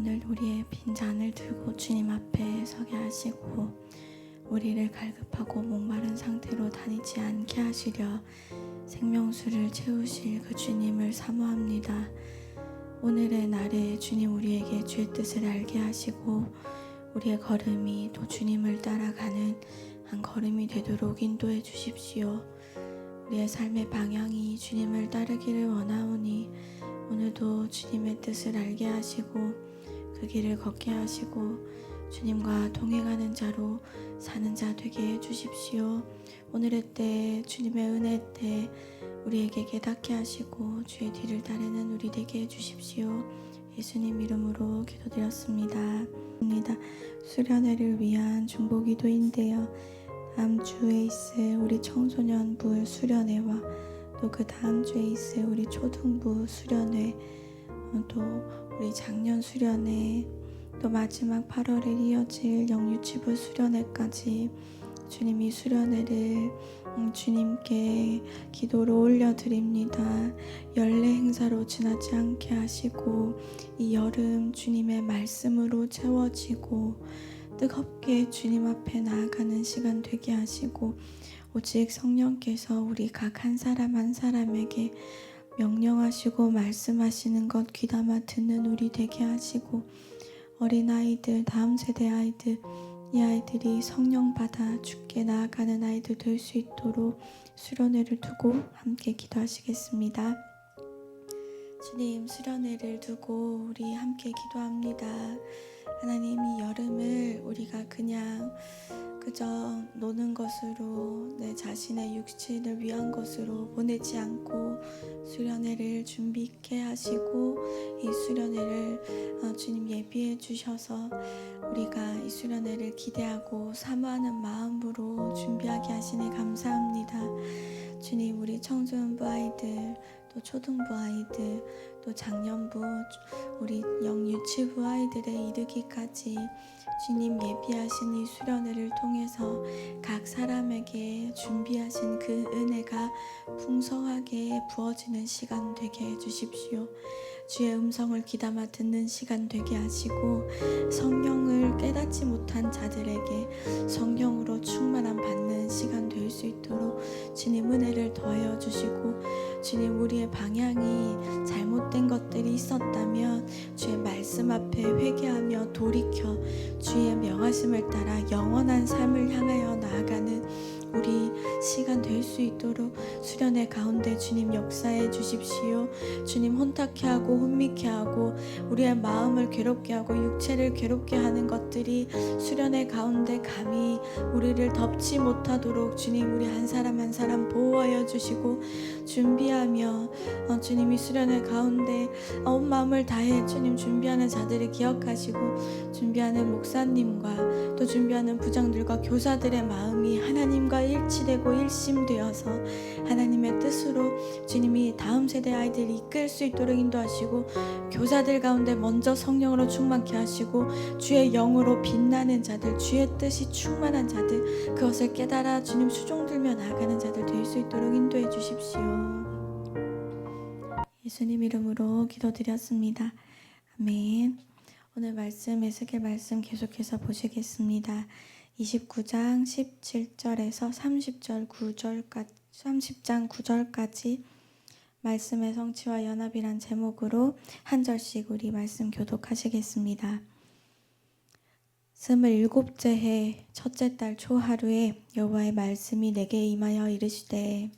오늘 우리의 빈 잔을 들고 주님 앞에 서게 하시고 우리를 갈급하고 목마른 상태로 다니지 않게 하시려 생명수를 채우실 그 주님을 사모합니다. 오늘의 날에 주님 우리에게 주의 뜻을 알게 하시고 우리의 걸음이 또 주님을 따라가는 한 걸음이 되도록 인도해 주십시오. 우리의 삶의 방향이 주님을 따르기를 원하오니 오늘도 주님의 뜻을 알게 하시고 그 길을 걷게 하시고 주님과 동행하는 자로 사는 자 되게 해주십시오. 오늘의 때 주님의 은혜 때 우리에게 깨닫게 하시고 주의 뒤를 따르는 우리 되게 해주십시오. 예수님 이름으로 기도드렸습니다. 수련회를 위한 중보기도인데요. 다음 주에 있을 우리 청소년부 수련회와 또 그 다음 주에 있을 우리 초등부 수련회, 또 우리 작년 수련회, 또 마지막 8월에 이어질 영유치부 수련회까지 주님이 수련회를 주님께 기도로 올려드립니다. 연례 행사로 지나지 않게 하시고 이 여름 주님의 말씀으로 채워지고 뜨겁게 주님 앞에 나아가는 시간 되게 하시고 오직 성령께서 우리 각 한 사람 한 사람에게 명령하시고 말씀하시는 것 귀담아 듣는 우리 되게 하시고 어린아이들, 다음 세대 아이들, 이 아이들이 성령 받아 주께 나아가는 아이들 될 수 있도록 수련회를 두고 함께 기도하시겠습니다. 주님, 수련회를 두고 우리 함께 기도합니다. 하나님, 이 여름을 우리가 그냥 그저 노는 것으로 내 자신의 육신을 위한 것으로 보내지 않고 수련회를 준비 있게 하시고 이 수련회를 주님 예비해 주셔서 우리가 이 수련회를 기대하고 사모하는 마음으로 준비하게 하시니 감사합니다. 주님, 우리 청소년부 아이들, 또 초등부 아이들, 또 작년부 우리 영유치부 아이들에 이르기까지 주님 예비하신 이 수련회를 통해서 각 사람에게 준비하신 그 은혜가 풍성하게 부어지는 시간 되게 해주십시오. 주의 음성을 귀담아 듣는 시간 되게 하시고 성령을 깨닫지 못한 자들에게 성령으로 충만함 받는 시간 될 수 있도록 주님 은혜를 더하여 주시고 주님 우리의 방향이 잘못된 것들이 있었다면 주의 말씀 앞에 회개하며 돌이켜 주의 명하심을 따라 영원한 삶을 향하여 나아가는 우리 시간 될 수 있도록 수련회 가운데 주님 역사해 주십시오. 주님 혼탁해 하고 혼미케 하고 우리의 마음을 괴롭게 하고 육체를 괴롭게 하는 것들이 수련회 가운데 감히 우리를 덮지 못하도록 주님 우리 한 사람 한 사람 보호하여 주시고 준비하며 주님이 수련회 가운데 온 마음을 다해 주님 준비하는 자들을 기억하시고 준비하는 목사님과 또 준비하는 부장들과 교사들의 마음이 하나님과 일치되고 일심되어서 하나님의 뜻으로 주님이 다음 세대 아이들을 이끌 수 있도록 인도하시고 교사들 가운데 먼저 성령으로 충만케 하시고 주의 영으로 빛나는 자들, 주의 뜻이 충만한 자들, 그것을 깨달아 주님 수종 들며 나아가는 자들 될 수 있도록 인도해 주십시오. 예수님 이름으로 기도드렸습니다. 아멘. 오늘 말씀, 에스겔 말씀 계속해서 보시겠습니다. 29장 17절에서 30장 9절까지 말씀의 성취와 연합이란 제목으로 한 절씩 우리 말씀 교독하시겠습니다. 27째 해 첫째 달 초하루에 여호와의 말씀이 내게 임하여 이르시되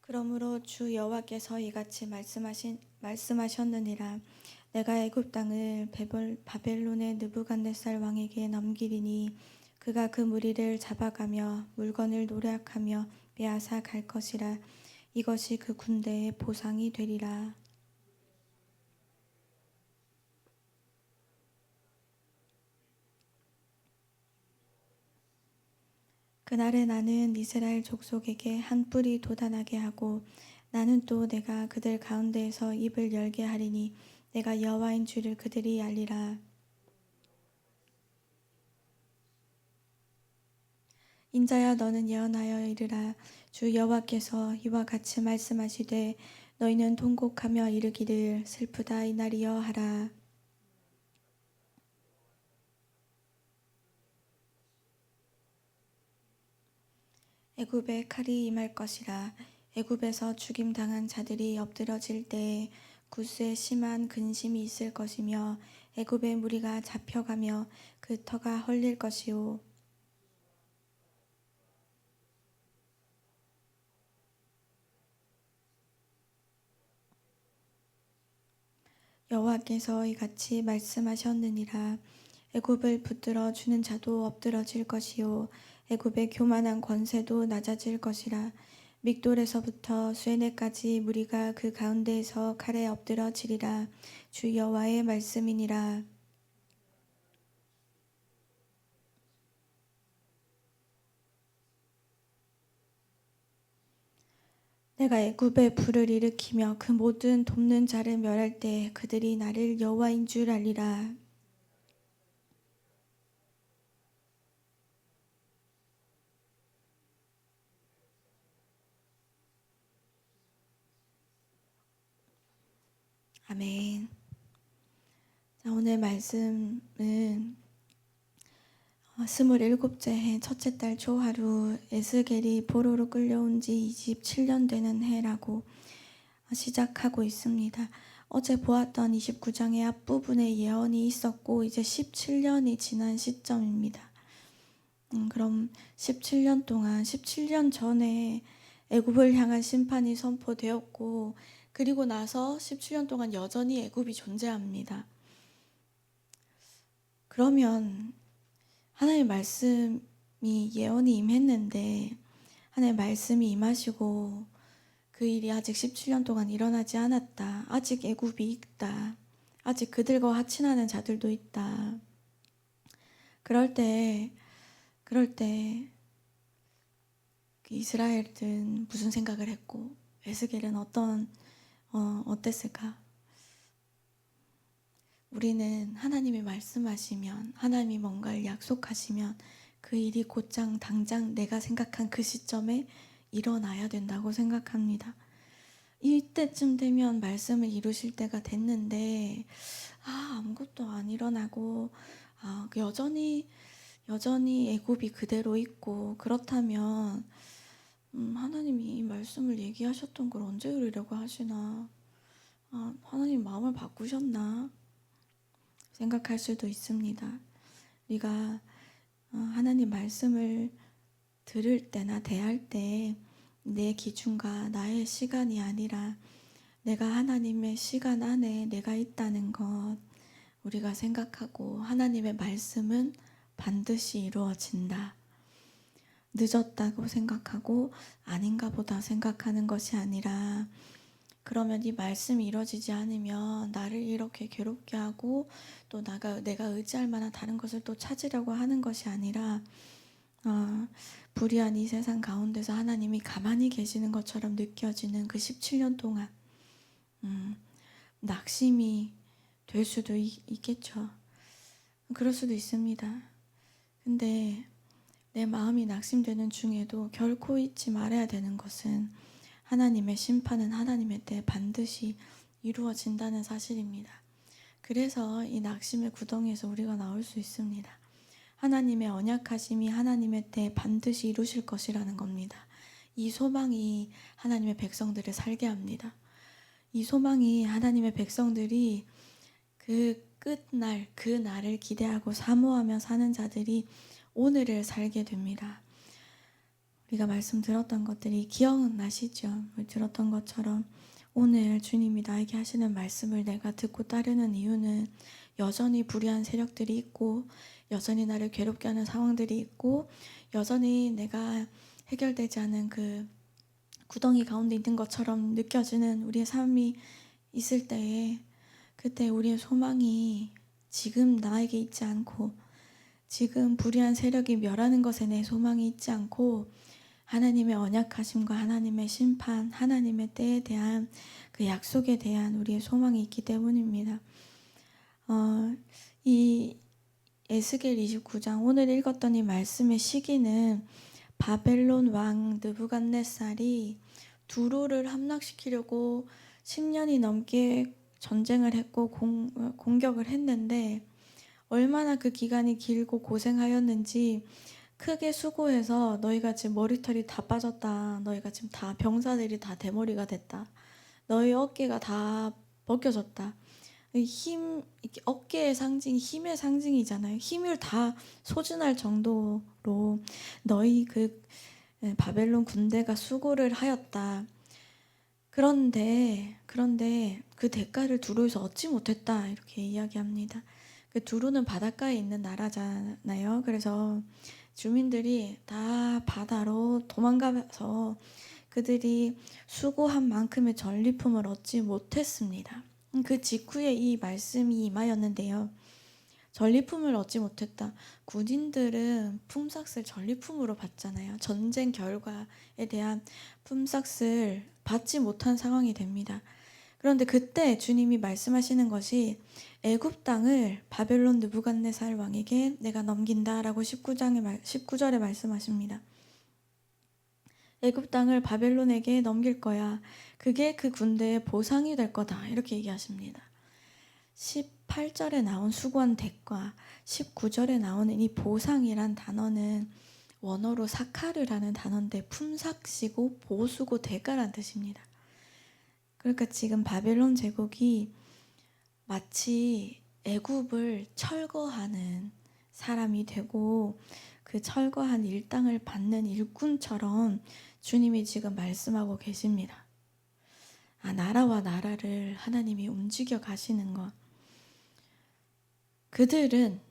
그러므로 주 여호와께서 이같이 말씀하셨느니라. 내가 애굽 땅을 바벨론의 느부갓네살 왕에게 넘기리니 그가 그 무리를 잡아가며 물건을 노략하며 빼앗아 갈 것이라. 이것이 그 군대의 보상이 되리라. 그날에 나는 이스라엘 족속에게 한 뿔이 돋아나게 하고 나는 또 내가 그들 가운데에서 입을 열게 하리니 내가 여호와인 줄을 그들이 알리라. 인자야 너는 예언하여 이르라. 주 여호와께서 이와 같이 말씀하시되 너희는 통곡하며 이르기를 슬프다 이날이여 하라. 애굽에 칼이 임할 것이라. 애굽에서 죽임 당한 자들이 엎드러질 때에 구스에 심한 근심이 있을 것이며 애굽의 무리가 잡혀가며 그 터가 헐릴 것이요. 여호와께서 이같이 말씀하셨느니라. 애굽을 붙들어 주는 자도 엎드러질 것이요 애굽의 교만한 권세도 낮아질 것이라. 믹돌에서부터 수에네까지 무리가 그 가운데에서 칼에 엎드러지리라. 주 여호와의 말씀이니라. 내가 애굽에 불을 일으키며 그 모든 돕는 자를 멸할 때 그들이 나를 여호와인 줄 알리라. 아멘. 자, 오늘 말씀은 27째 해 첫째 달 초하루 에스겔이 포로로 끌려온 지 27년 되는 해라고 시작하고 있습니다. 어제 보았던 29장의 앞부분에 예언이 있었고 이제 17년이 지난 시점입니다. 그럼 17년 동안 17년 전에 애굽을 향한 심판이 선포되었고 그리고 나서 17년 동안 여전히 애굽이 존재합니다. 그러면 하나님의 말씀이 예언이 임했는데 하나님의 말씀이 임하시고 그 일이 아직 17년 동안 일어나지 않았다. 아직 애굽이 있다. 아직 그들과 화친하는 자들도 있다. 그럴 때 이스라엘은 무슨 생각을 했고 에스겔은 어땠을까? 우리는 하나님이 말씀하시면 하나님이 뭔가를 약속하시면 그 일이 곧장 당장 내가 생각한 그 시점에 일어나야 된다고 생각합니다. 이때쯤 되면 말씀을 이루실 때가 됐는데 아무것도 안 일어나고 여전히 애굽이 그대로 있고 그렇다면 하나님이 이 말씀을 얘기하셨던 걸 언제 이루려고 하시나? 하나님 마음을 바꾸셨나? 생각할 수도 있습니다. 우리가 하나님 말씀을 들을 때나 대할 때 내 기준과 나의 시간이 아니라 내가 하나님의 시간 안에 내가 있다는 것 우리가 생각하고 하나님의 말씀은 반드시 이루어진다. 늦었다고 생각하고 아닌가 보다 생각하는 것이 아니라 그러면 이 말씀이 이루어지지 않으면 나를 이렇게 괴롭게 하고 또 내가 의지할 만한 다른 것을 또 찾으려고 하는 것이 아니라 불의한 이 세상 가운데서 하나님이 가만히 계시는 것처럼 느껴지는 그 17년 동안 낙심이 될 수도 있겠죠. 그럴 수도 있습니다. 근데 내 마음이 낙심되는 중에도 결코 잊지 말아야 되는 것은 하나님의 심판은 하나님의 때에 반드시 이루어진다는 사실입니다. 그래서 이 낙심의 구덩이에서 우리가 나올 수 있습니다. 하나님의 언약하심이 하나님의 때에 반드시 이루실 것이라는 겁니다. 이 소망이 하나님의 백성들을 살게 합니다. 이 소망이 하나님의 백성들이 그 끝날, 그 날을 기대하고 사모하며 사는 자들이 오늘을 살게 됩니다. 우리가 말씀 들었던 것들이 기억나시죠? 들었던 것처럼 오늘 주님이 나에게 하시는 말씀을 내가 듣고 따르는 이유는 여전히 불의한 세력들이 있고 여전히 나를 괴롭게 하는 상황들이 있고 여전히 내가 해결되지 않은 그 구덩이 가운데 있는 것처럼 느껴지는 우리의 삶이 있을 때에 그때 우리의 소망이 지금 나에게 있지 않고 지금 불의한 세력이 멸하는 것에 내 소망이 있지 않고 하나님의 언약하심과 하나님의 심판, 하나님의 때에 대한 그 약속에 대한 우리의 소망이 있기 때문입니다. 이 에스겔 29장 오늘 읽었던 이 말씀의 시기는 바벨론 왕 느부갓네살이 두로를 함락시키려고 10년이 넘게 전쟁을 했고 공격을 했는데 얼마나 그 기간이 길고 고생하였는지 크게 수고해서 너희가 지금 머리털이 다 빠졌다. 너희가 지금 다 병사들이 다 대머리가 됐다. 너희 어깨가 다 벗겨졌다. 이렇게 어깨의 상징이 힘의 상징이잖아요. 힘을 다 소진할 정도로 너희 그 바벨론 군대가 수고를 하였다. 그런데 그 대가를 두로에서 얻지 못했다. 이렇게 이야기합니다. 그 두로는 바닷가에 있는 나라잖아요. 그래서 주민들이 다 바다로 도망가서 그들이 수고한 만큼의 전리품을 얻지 못했습니다. 그 직후에 이 말씀이 임하였는데요. 전리품을 얻지 못했다. 군인들은 품삯을 전리품으로 받잖아요. 전쟁 결과에 대한 품삯을 받지 못한 상황이 됩니다. 그런데 그때 주님이 말씀하시는 것이 애굽 땅을 바벨론 느부갓네살 왕에게 내가 넘긴다라고 19절에 말씀하십니다. 애굽 땅을 바벨론에게 넘길 거야. 그게 그 군대의 보상이 될 거다. 이렇게 얘기하십니다. 18절에 나온 수고한 대가, 19절에 나오는 이 보상이란 단어는 원어로 사카르라는 단어인데 품삯이고 보수고 대가란 뜻입니다. 그러니까 지금 바벨론 제국이 마치 애굽을 철거하는 사람이 되고 그 철거한 일당을 받는 일꾼처럼 주님이 지금 말씀하고 계십니다. 나라와 나라를 하나님이 움직여 가시는 것. 그들은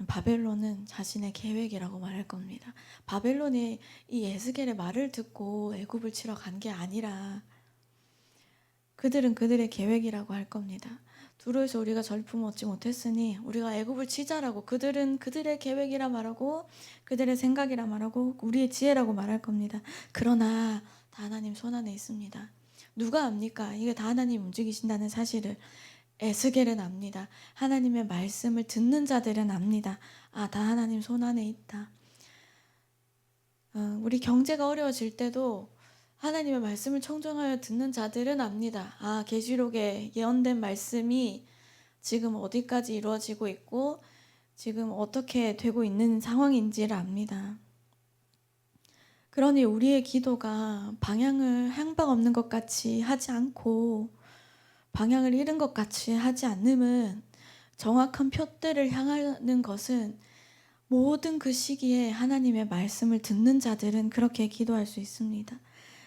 바벨론은 자신의 계획이라고 말할 겁니다. 바벨론이 이 에스겔의 말을 듣고 애굽을 치러 간 게 아니라 그들은 그들의 계획이라고 할 겁니다. 두로에서 우리가 전리품을 얻지 못했으니 우리가 애굽을 치자라고 그들은 그들의 계획이라 말하고 그들의 생각이라 말하고 우리의 지혜라고 말할 겁니다. 그러나 다 하나님 손안에 있습니다. 누가 압니까? 이게 다 하나님 움직이신다는 사실을 에스겔은 압니다. 하나님의 말씀을 듣는 자들은 압니다. 다 하나님 손안에 있다. 우리 경제가 어려워질 때도 하나님의 말씀을 청정하여 듣는 자들은 압니다. 계시록에 예언된 말씀이 지금 어디까지 이루어지고 있고 지금 어떻게 되고 있는 상황인지를 압니다. 그러니 우리의 기도가 방향을 향방 없는 것 같이 하지 않고 방향을 잃은 것 같이 하지 않음은 정확한 표대를 향하는 것은 모든 그 시기에 하나님의 말씀을 듣는 자들은 그렇게 기도할 수 있습니다.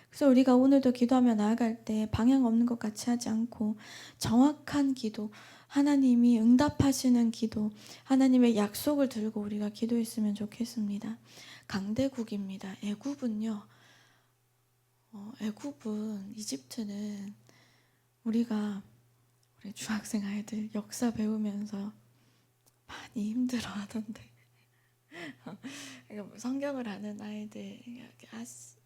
그래서 우리가 오늘도 기도하며 나아갈 때 방향 없는 것 같이 하지 않고 정확한 기도, 하나님이 응답하시는 기도, 하나님의 약속을 들고 우리가 기도했으면 좋겠습니다. 강대국입니다. 애굽은 이집트는 우리 중학생 아이들 역사 배우면서 많이 힘들어 하던데 성경을 아는 아이들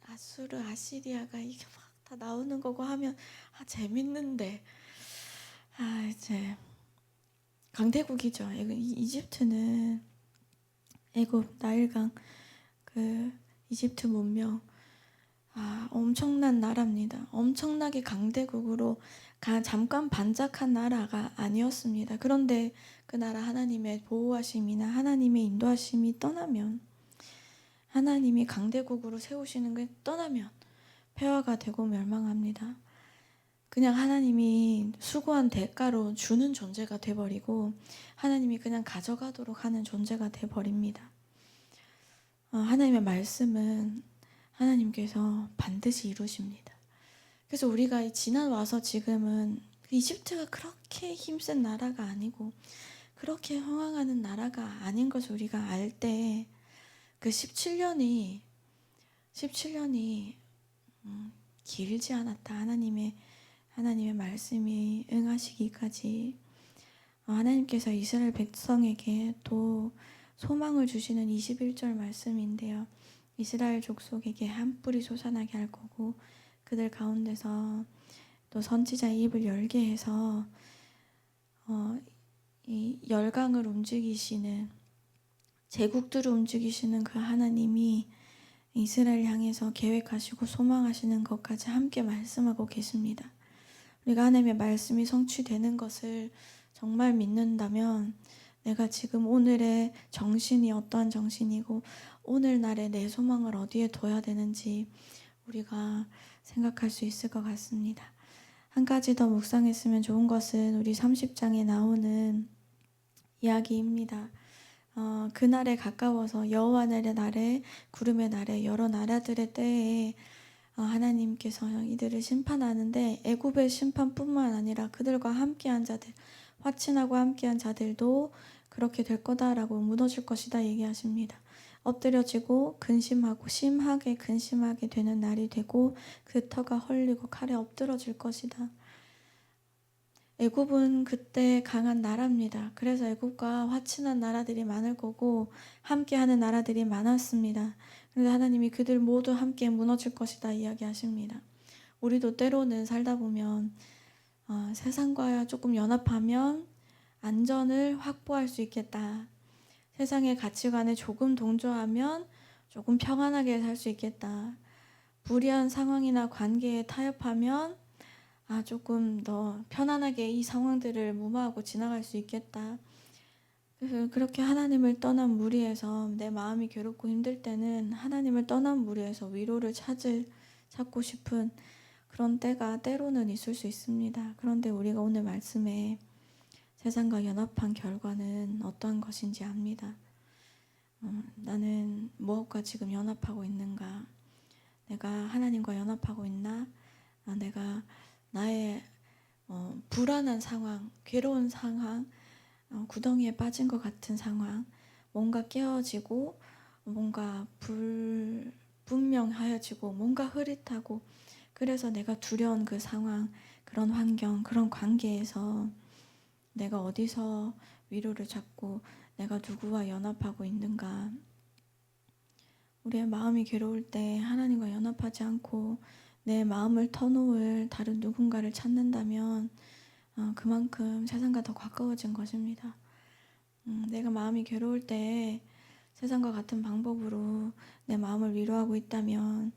아수르, 아시리아가 이게 막 다 나오는 거고 하면 재밌는데 이제 강대국이죠. 이집트는 애굽, 나일강 그 이집트 문명 엄청난 나라입니다. 엄청나게 강대국으로 잠깐 반짝한 나라가 아니었습니다. 그런데 그 나라 하나님의 보호하심이나 하나님의 인도하심이 떠나면 하나님이 강대국으로 세우시는 게 떠나면 폐허가 되고 멸망합니다. 그냥 하나님이 수고한 대가로 주는 존재가 돼버리고 하나님이 그냥 가져가도록 하는 존재가 돼버립니다. 하나님의 말씀은 하나님께서 반드시 이루십니다. 그래서 우리가 지나와서 지금은 이집트가 그렇게 힘센 나라가 아니고 그렇게 흥황하는 나라가 아닌 것을 우리가 알 때 그 17년이 길지 않았다. 하나님의 말씀이 응하시기까지 하나님께서 이스라엘 백성에게 또 소망을 주시는 21절 말씀인데요. 이스라엘 족속에게 한 뿌리 솟아나게 할 거고 그들 가운데서 또 선지자의 입을 열게 해서 이 열강을 움직이시는 제국들을 움직이시는 그 하나님이 이스라엘 향해서 계획하시고 소망하시는 것까지 함께 말씀하고 계십니다. 우리가 하나님의 말씀이 성취되는 것을 정말 믿는다면 내가 지금 오늘의 정신이 어떠한 정신이고 오늘날의 내 소망을 어디에 둬야 되는지 우리가 생각할 수 있을 것 같습니다. 한 가지 더 묵상했으면 좋은 것은 우리 30장에 나오는 이야기입니다. 그날에 가까워서 여호와의 날에 구름의 날에 여러 나라들의 때에 하나님께서 이들을 심판하는데 애굽의 심판뿐만 아니라 그들과 함께한 자들, 화친하고 함께한 자들도 그렇게 될 거다라고 무너질 것이다 얘기하십니다. 엎드려지고 근심하고 심하게 근심하게 되는 날이 되고 그 터가 헐리고 칼에 엎드러질 것이다. 애굽은 그때 강한 나라입니다. 그래서 애굽과 화친한 나라들이 많을 거고 함께하는 나라들이 많았습니다. 그런데 하나님이 그들 모두 함께 무너질 것이다 이야기하십니다. 우리도 때로는 살다 보면 세상과 조금 연합하면 안전을 확보할 수 있겠다. 세상의 가치관에 조금 동조하면 조금 평안하게 살 수 있겠다. 불리한 상황이나 관계에 타협하면 조금 더 편안하게 이 상황들을 무마하고 지나갈 수 있겠다. 그렇게 하나님을 떠난 무리에서 내 마음이 괴롭고 힘들 때는 하나님을 떠난 무리에서 위로를 찾고 싶은 그런 때가 때로는 있을 수 있습니다. 그런데 우리가 오늘 말씀에 세상과 연합한 결과는 어떠한 것인지 압니다. 나는 무엇과 지금 연합하고 있는가? 내가 하나님과 연합하고 있나? 내가 나의 불안한 상황, 괴로운 상황, 구덩이에 빠진 것 같은 상황, 뭔가 깨어지고 뭔가 불분명하여지고 뭔가 흐릿하고 그래서 내가 두려운 그 상황, 그런 환경, 그런 관계에서 내가 어디서 위로를 찾고 내가 누구와 연합하고 있는가. 우리의 마음이 괴로울 때 하나님과 연합하지 않고 내 마음을 터놓을 다른 누군가를 찾는다면 그만큼 세상과 더 가까워진 것입니다. 내가 마음이 괴로울 때 세상과 같은 방법으로 내 마음을 위로하고 있다면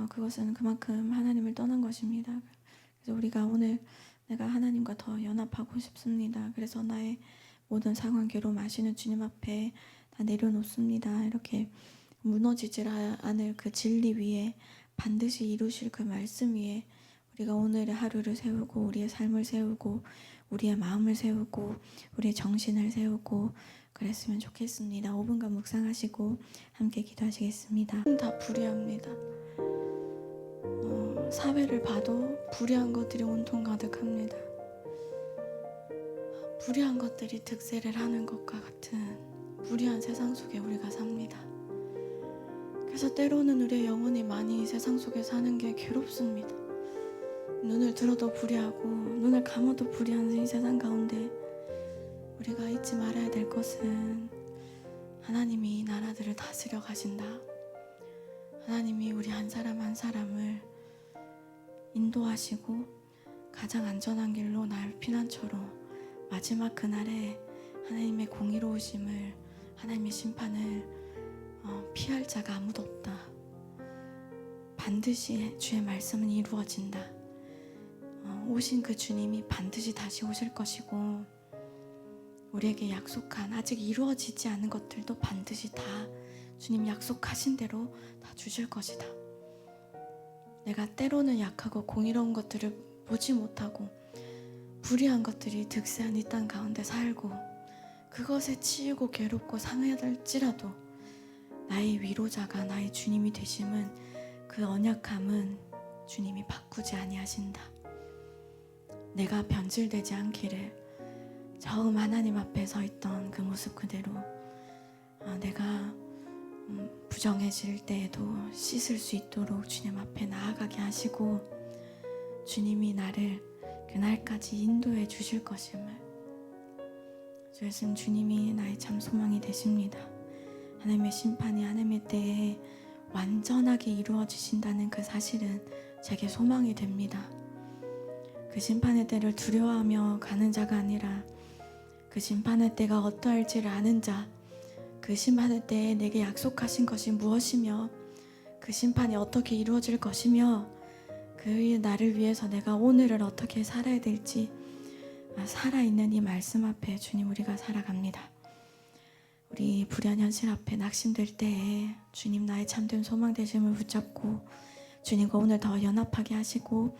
그것은 그만큼 하나님을 떠난 것입니다. 그래서 우리가 오늘 내가 하나님과 더 연합하고 싶습니다. 그래서 나의 모든 상황 괴로움 아시는 주님 앞에 다 내려놓습니다. 이렇게 무너지질 않을 그 진리 위에 반드시 이루실 그 말씀 위에 우리가 오늘의 하루를 세우고 우리의 삶을 세우고 우리의 마음을 세우고 우리의 정신을 세우고 그랬으면 좋겠습니다. 5분간 묵상하시고 함께 기도하시겠습니다. 다 불의합니다. 사회를 봐도 불의한 것들이 온통 가득합니다. 불의한 것들이 득세를 하는 것과 같은 불의한 세상 속에 우리가 삽니다. 그래서 때로는 우리의 영혼이 많이 세상 속에 사는 게 괴롭습니다. 눈을 들어도 불의하고 눈을 감아도 불의한 이 세상 가운데 우리가 잊지 말아야 될 것은 하나님이 이 나라들을 다스려 가신다. 하나님이 우리 한 사람 한 사람을 인도하시고 가장 안전한 길로 날 피난처로 마지막 그날에 하나님의 공의로우심을 하나님의 심판을 피할 자가 아무도 없다. 반드시 주의 말씀은 이루어진다. 오신 그 주님이 반드시 다시 오실 것이고 우리에게 약속한 아직 이루어지지 않은 것들도 반드시 다 주님 약속하신 대로 다 주실 것이다. 내가 때로는 약하고 공의로운 것들을 보지 못하고 불의한 것들이 득세한 이 땅 가운데 살고 그것에 치이고 괴롭고 상해할지라도 나의 위로자가 나의 주님이 되심은 그 언약함은 주님이 바꾸지 아니하신다. 내가 변질되지 않기를 처음 하나님 앞에 서 있던 그 모습 그대로 내가 부정해질 때에도 씻을 수 있도록 주님 앞에 나아가게 하시고 주님이 나를 그날까지 인도해 주실 것임을 주 예수님 주님이 나의 참 소망이 되십니다. 하나님의 심판이 하나님의 때에 완전하게 이루어지신다는 그 사실은 제게 소망이 됩니다. 그 심판의 때를 두려워하며 가는 자가 아니라 그 심판의 때가 어떠할지를 아는 자, 그 심판의 때에 내게 약속하신 것이 무엇이며 그 심판이 어떻게 이루어질 것이며 그 나를 위해서 내가 오늘을 어떻게 살아야 될지 살아있는 이 말씀 앞에 주님 우리가 살아갑니다. 우리 불현 현실 앞에 낙심될 때에 주님 나의 참된 소망 되심을 붙잡고 주님과 오늘 더 연합하게 하시고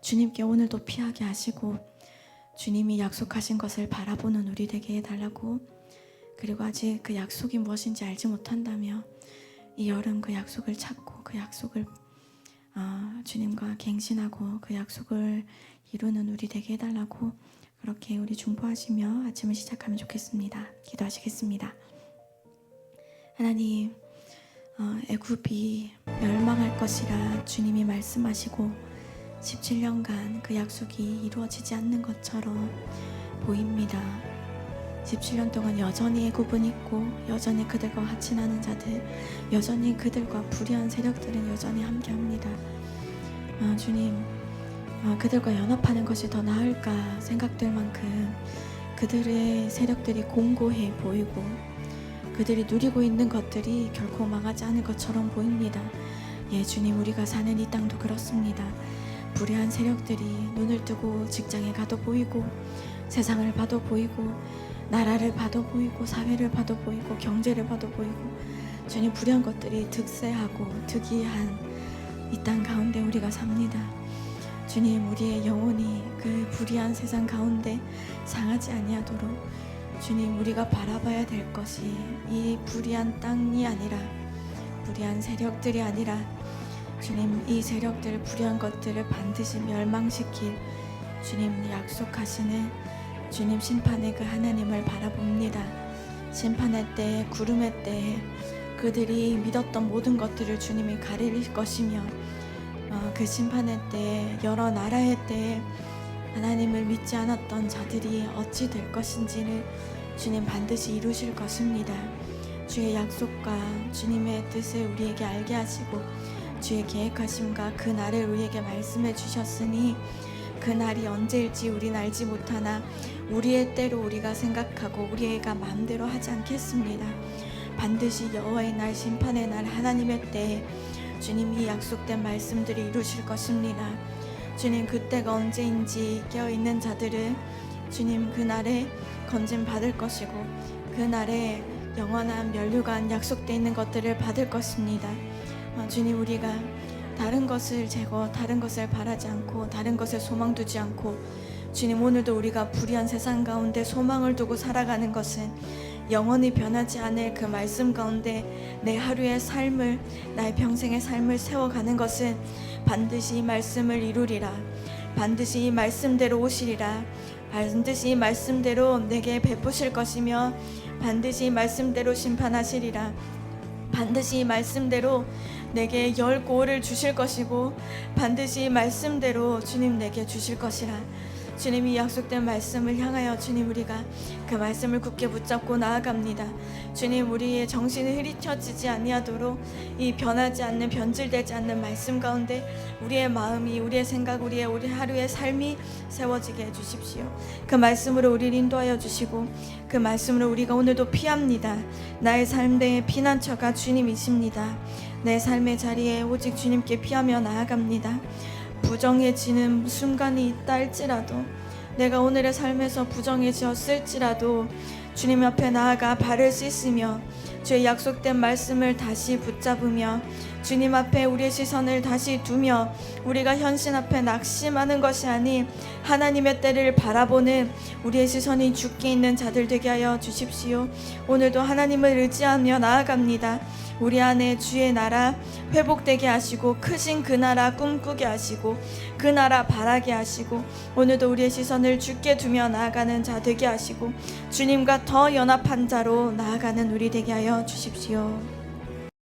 주님께 오늘도 피하게 하시고 주님이 약속하신 것을 바라보는 우리 되게 해달라고, 그리고 아직 그 약속이 무엇인지 알지 못한다며 이 여름 그 약속을 찾고 그 약속을 주님과 갱신하고 그 약속을 이루는 우리 되게 해달라고, 그렇게 우리 중보하시며 아침을 시작하면 좋겠습니다. 기도하시겠습니다. 하나님, 애굽이 멸망할 것이라 주님이 말씀하시고 17년간 그 약속이 이루어지지 않는 것처럼 보입니다. 17년 동안 여전히 애굽은 있고 여전히 그들과 같이 나는 자들, 여전히 그들과 불의한 세력들은 여전히 함께합니다. 주님, 그들과 연합하는 것이 더 나을까 생각될 만큼 그들의 세력들이 공고해 보이고 그들이 누리고 있는 것들이 결코 망하지 않을 것처럼 보입니다. 예, 주님, 우리가 사는 이 땅도 그렇습니다. 불의한 세력들이 눈을 뜨고 직장에 가도 보이고 세상을 봐도 보이고 나라를 봐도 보이고 사회를 봐도 보이고 경제를 봐도 보이고 주님, 불의한 것들이 득세하고 득이한 이 땅 가운데 우리가 삽니다. 주님, 우리의 영혼이 그 불의한 세상 가운데 상하지 아니하도록 주님, 우리가 바라봐야 될 것이 이 불의한 땅이 아니라 불의한 세력들이 아니라 주님, 이 세력들 불의한 것들을 반드시 멸망시킬 주님 약속하시는 주님 심판의 그 하나님을 바라봅니다. 심판의 때에, 구름의 때에 그들이 믿었던 모든 것들을 주님이 가리릴 것이며 그 심판의 때에 여러 나라의 때에 하나님을 믿지 않았던 자들이 어찌 될 것인지를 주님 반드시 이루실 것입니다. 주의 약속과 주님의 뜻을 우리에게 알게 하시고 주의 계획하심과 그 날을 우리에게 말씀해 주셨으니 그 날이 언제일지 우린 알지 못하나 우리의 때로 우리가 생각하고 우리가 마음대로 하지 않겠습니다. 반드시 여호와의 날, 심판의 날, 하나님의 때에 주님이 약속된 말씀들이 이루실 것입니다. 주님, 그때가 언제인지 깨어있는 자들은 주님 그날에 건짐 받을 것이고 그날에 영원한 면류관 약속되어 있는 것들을 받을 것입니다. 주님, 우리가 다른 것을 다른 것을 바라지 않고 다른 것을 소망 두지 않고 주님, 오늘도 우리가 불의한 세상 가운데 소망을 두고 살아가는 것은 영원히 변하지 않을 그 말씀 가운데 내 하루의 삶을, 나의 평생의 삶을 세워가는 것은 반드시 이 말씀을 이루리라, 반드시 이 말씀대로 오시리라, 반드시 이 말씀대로 내게 베푸실 것이며 반드시 이 말씀대로 심판하시리라, 반드시 이 말씀대로 내게 열 고을을 주실 것이고 반드시 이 말씀대로 주님 내게 주실 것이라. 주님이 약속된 말씀을 향하여 주님, 우리가 그 말씀을 굳게 붙잡고 나아갑니다. 주님, 우리의 정신이 흐리켜지지 아니하도록 이 변하지 않는, 변질되지 않는 말씀 가운데 우리의 마음이, 우리의 생각, 우리 하루의 삶이 세워지게 해주십시오. 그 말씀으로 우리를 인도하여 주시고 그 말씀으로 우리가 오늘도 피합니다. 나의 삶의 피난처가 주님이십니다. 내 삶의 자리에 오직 주님께 피하며 나아갑니다. 부정해지는 순간이 있다 할지라도, 내가 오늘의 삶에서 부정해졌을지라도 주님 앞에 나아가 발을 씻으며 주의 약속된 말씀을 다시 붙잡으며 주님 앞에 우리의 시선을 다시 두며 우리가 현실 앞에 낙심하는 것이 아닌 하나님의 때를 바라보는 우리의 시선이 주께 있는 자들 되게 하여 주십시오. 오늘도 하나님을 의지하며 나아갑니다. 우리 안에 주의 나라 회복되게 하시고 크신 그 나라 꿈꾸게 하시고 그 나라 바라게 하시고 오늘도 우리의 시선을 주께 두며 나아가는 자 되게 하시고 주님과 더 연합한 자로 나아가는 우리 되게 하여 주십시오.